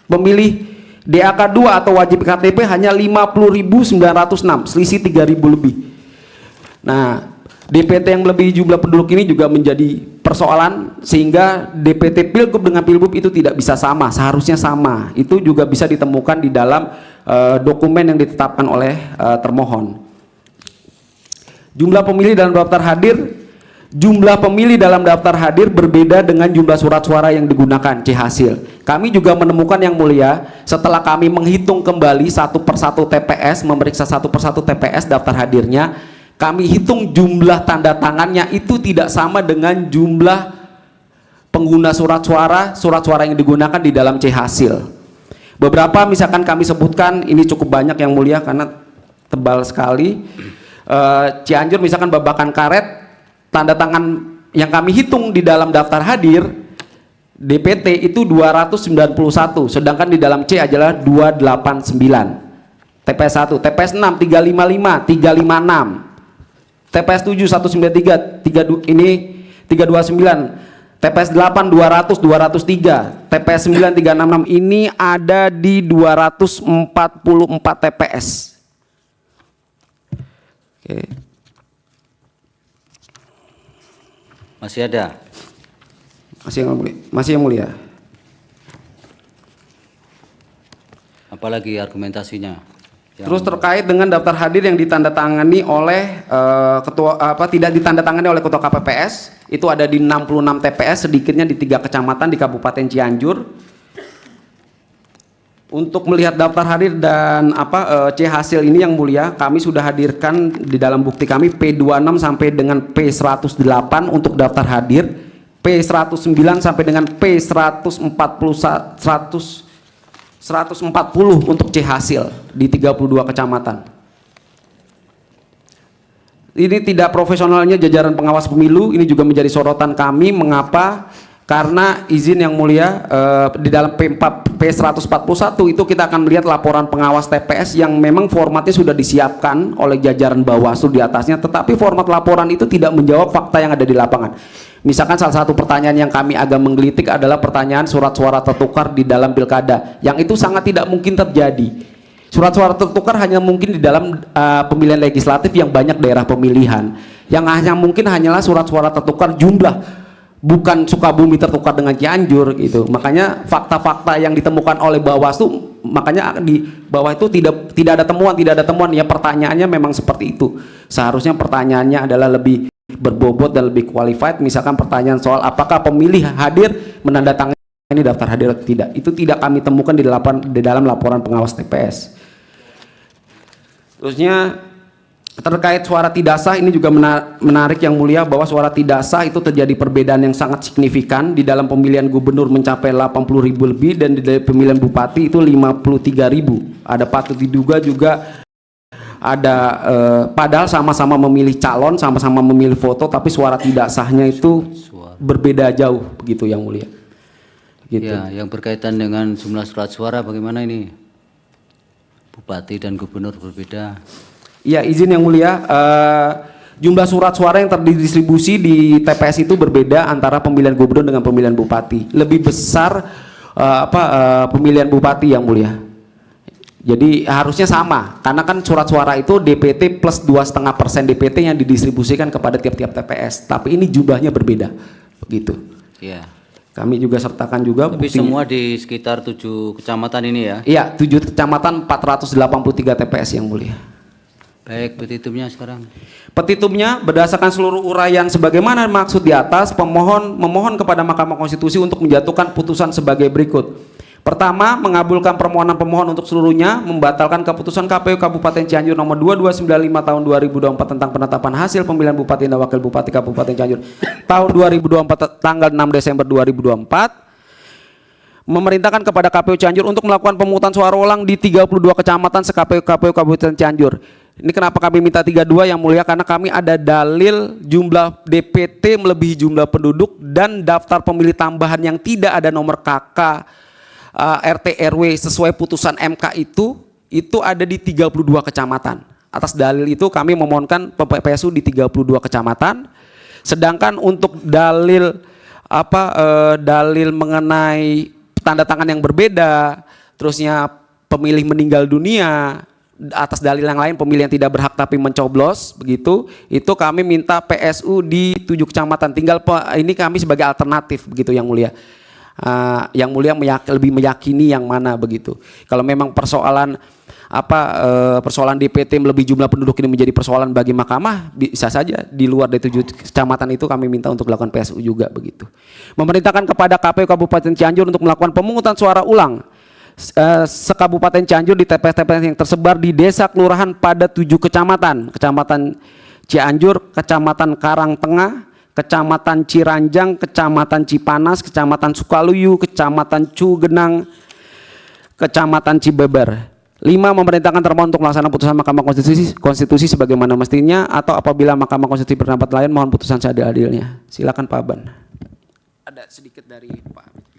Pemilih DAK 2 atau wajib KTP hanya 50.906, selisih 3.000 lebih. Nah, DPT yang lebih jumlah penduduk ini juga menjadi persoalan, sehingga DPT Pilgub dengan Pilgub itu tidak bisa sama, seharusnya sama. Itu juga bisa ditemukan di dalam dokumen yang ditetapkan oleh termohon. Jumlah pemilih dalam daftar hadir, jumlah pemilih dalam daftar hadir berbeda dengan jumlah surat suara yang digunakan, C hasil. Kami juga menemukan yang mulia, setelah kami menghitung kembali satu persatu TPS, memeriksa satu persatu TPS daftar hadirnya, kami hitung jumlah tanda tangannya itu tidak sama dengan jumlah pengguna surat suara yang digunakan di dalam C hasil. Beberapa misalkan kami sebutkan, ini cukup banyak yang mulia karena tebal sekali. Cianjur misalkan Babakan Karet, tanda tangan yang kami hitung di dalam daftar hadir DPT itu 291, sedangkan di dalam C adalah 289. TPS 1, TPS 6 355, 356. TPS 7 193, 32 ini 329. TPS 8 200, 203. TPS 9 366 ini ada di 244 TPS. Oke. Masih ada? Masih yang mulia. Apalagi argumentasinya? Terus terkait dengan daftar hadir yang ditandatangani oleh tidak ditandatangani oleh ketua KPPS, itu ada di 66 TPS, sedikitnya di 3 kecamatan di Kabupaten Cianjur. Untuk melihat daftar hadir dan C hasil ini yang mulia, kami sudah hadirkan di dalam bukti kami P26 sampai dengan P108 untuk daftar hadir, P109 sampai dengan P140 untuk C hasil di 32 kecamatan. Ini tidak profesionalnya jajaran pengawas pemilu, ini juga menjadi sorotan kami. Mengapa? Karena izin yang mulia, di dalam P141 itu kita akan melihat laporan pengawas TPS yang memang formatnya sudah disiapkan oleh jajaran Bawaslu di atasnya, tetapi format laporan itu tidak menjawab fakta yang ada di lapangan. Misalkan salah satu pertanyaan yang kami agak menggelitik adalah pertanyaan surat suara tertukar di dalam pilkada, yang itu sangat tidak mungkin terjadi. Surat suara tertukar hanya mungkin di dalam pemilihan legislatif yang banyak daerah pemilihan. Yang hanya mungkin hanyalah surat suara tertukar jumlah, bukan Sukabumi tertukar dengan Cianjur gitu. Makanya fakta-fakta yang ditemukan oleh Bawaslu, makanya di bawah itu tidak ada temuan ya. Pertanyaannya memang seperti itu. Seharusnya pertanyaannya adalah lebih berbobot dan lebih qualified. Misalkan pertanyaan soal apakah pemilih hadir menandatangani daftar hadir atau tidak, itu tidak kami temukan di dalam laporan pengawas TPS. Terusnya terkait suara tidak sah, ini juga menarik yang mulia, bahwa suara tidak sah itu terjadi perbedaan yang sangat signifikan. Di dalam pemilihan gubernur mencapai 80.000 lebih, dan di dalam pemilihan bupati itu 53.000. Ada patut diduga juga ada padahal sama-sama memilih calon, sama-sama memilih foto, tapi suara tidak sahnya itu berbeda jauh begitu yang mulia. Gitu. Ya, yang berkaitan dengan jumlah surat suara bagaimana ini? Bupati dan gubernur berbeda. Ya, izin yang mulia, jumlah surat suara yang terdistribusi di TPS itu berbeda antara pemilihan gubernur dengan pemilihan bupati. Lebih besar pemilihan bupati yang mulia. Jadi harusnya sama, karena kan surat suara itu DPT plus 2,5% DPT yang didistribusikan kepada tiap-tiap TPS. Tapi ini jumlahnya berbeda, begitu. Ya. Kami juga sertakan juga. Tapi bukti, semua di sekitar 7 kecamatan ini ya? Iya, 7 kecamatan 483 TPS yang mulia. Baik, petitumnya sekarang. Petitumnya berdasarkan seluruh uraian sebagaimana maksud di atas, pemohon memohon kepada Mahkamah Konstitusi untuk menjatuhkan putusan sebagai berikut. Pertama, mengabulkan permohonan pemohon untuk seluruhnya, membatalkan keputusan KPU Kabupaten Cianjur nomor 2295 tahun 2024 tentang penetapan hasil pemilihan Bupati dan Wakil Bupati Kabupaten Cianjur tahun 2024 tanggal 6 Desember 2024. Memerintahkan kepada KPU Cianjur untuk melakukan pemungutan suara ulang di 32 kecamatan se-KPU Kabupaten Cianjur. Ini kenapa kami minta 32 yang mulia, karena kami ada dalil jumlah DPT melebihi jumlah penduduk dan daftar pemilih tambahan yang tidak ada nomor KK, RT RW sesuai putusan MK itu ada di 32 kecamatan. Atas dalil itu kami memohonkan PPSU di 32 kecamatan. Sedangkan untuk dalil dalil mengenai tanda tangan yang berbeda, seterusnya pemilih meninggal dunia atas dalil yang lain, pemilih yang tidak berhak tapi mencoblos begitu, itu kami minta PSU di 7 kecamatan. Tinggal ini kami sebagai alternatif begitu yang mulia. Yang mulia lebih meyakini yang mana begitu. Kalau memang persoalan persoalan DPT melebihi jumlah penduduk ini menjadi persoalan bagi mahkamah, bisa saja di luar dari 7 kecamatan itu kami minta untuk dilakukan PSU juga begitu. Memerintahkan kepada KPU Kabupaten Cianjur untuk melakukan pemungutan suara ulang se-Kabupaten Cianjur di TPS-TPS yang tersebar di desa kelurahan pada 7 kecamatan. Kecamatan Cianjur, Kecamatan Karangtengah, Kecamatan Ciranjang, Kecamatan Cipanas, Kecamatan Sukaluyu, Kecamatan Cugenang, Kecamatan Cibeber. 5. Memerintahkan termohon untuk melaksanakan putusan Mahkamah Konstitusi sebagaimana mestinya, atau apabila Mahkamah Konstitusi berpendapat lain mohon putusan seadil-adilnya. Silakan Pak Aban. Ada sedikit dari Pak.